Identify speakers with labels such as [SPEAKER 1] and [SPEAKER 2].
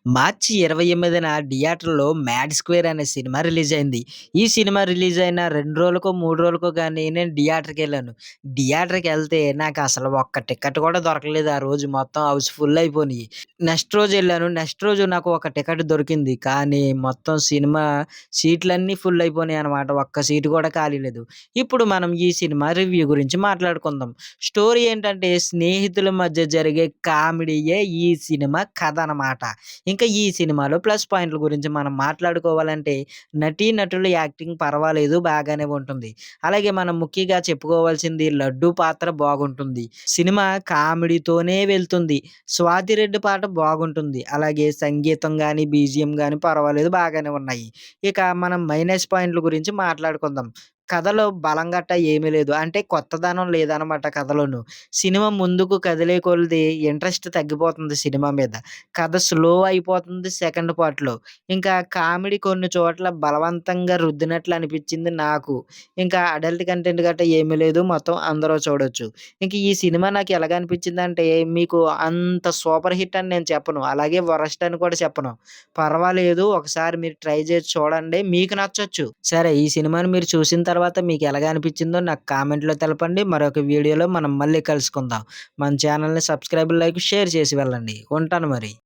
[SPEAKER 1] మార్చి 28న థియేటర్‌లో 'mad square' అనే cinema release అయింది. ఈ సినిమా రిలీజ్ అయిన 2 రోజులకో, 3 రోజులకో గాని నేను థియేటర్‌కెళ్ళాను. థియేటర్‌కెళ్తే నాకసలు ఒక్క టికెట్ కూడా దొరకలేదు ఆ రోజు. మొత్తం హౌస్ ఫుల్ అయిపోయినియి. నెక్స్ట్ రోజెళ్ళాను. నెక్స్ట్ రోజు నాకు ఒక టికెట్ దొరికింది. కానీ మొత్తం సినిమా సీట్లన్నీ ఫుల్ అయిపోయినాయనమాట. ఒక్క సీటు కూడా ఖాళీ లేదు. ఇప్పుడు మనం ఈ సినిమా రివ్యూ గురించి మాట్లాడుకుందాం. స్టోరీ ఏంటంటే స్నేహితుల మధ్య జరిగే కామెడీయే ఈ సినిమా కథ అనమాట. ఇంకా ఈ సినిమాలో ప్లస్ పాయింట్ల గురించి మనం మాట్లాడుకోవాలంటే నటీనటుల యాక్టింగ్ పర్వాలేదు బాగానే ఉంటుంది. అలాగే మనం ముఖ్యంగా చెప్పుకోవాల్సింది లడ్డు పాత్ర బాగుంటుంది. సినిమా కామెడీతోనే వెళ్తుంది. స్వాతి రెడ్డి పాట బాగుంటుంది. అలాగే సంగీతం గాని, బీజీఎం గాని పర్వాలేదు బాగానే ఉన్నాయి. ఇక మనం మైనస్ పాయింట్ల గురించి మాట్లాడుకుందాం. కథలో బలం గట్టా ఏమీ లేదు. అంటే కొత్తదనం లేదనమాట కథలోను. సినిమా ముందుకు కదిలే కొలది ఇంట్రెస్ట్ తగ్గిపోతుంది సినిమా మీద. కథ స్లో అయిపోతుంది సెకండ్ పార్ట్‌లో. ఇంకా కామెడీ కొన్ని చోట్ల బలవంతంగా రుద్దినట్లు అనిపిచ్చింది నాకు. ఇంకా అడల్ట్ కంటెంట్ గట్టా ఏమీ లేదు. మొత్తం అందరూ చూడొచ్చు. ఇంక ఈ సినిమా నాకు ఎలాగ అనిపిచ్చిందంటే మీకు అంత సూపర్ హిట్ అని నేను చెప్పను. అలాగే వరస్ట్ అని కూడా చెప్పను. పర్వాలేదు ఒకసారి మీరు ట్రై చేసి చూడండి. మీకు నచ్చొచ్చు. సరే ఈ సినిమాని మీరు చూసిన తర్వాత మీకు ఎలాగ అనిపిచ్చిందో నాకు కామెంట్‌లో తెలపండి. మరొక వీడియోలో మనం మళ్ళీ కలుసుకుందాం. మన ఛానెల్‌ని సబ్స్క్రైబ్, లైక్, షేర్ చేసి వెళ్ళండి. ఉంటాను మరి.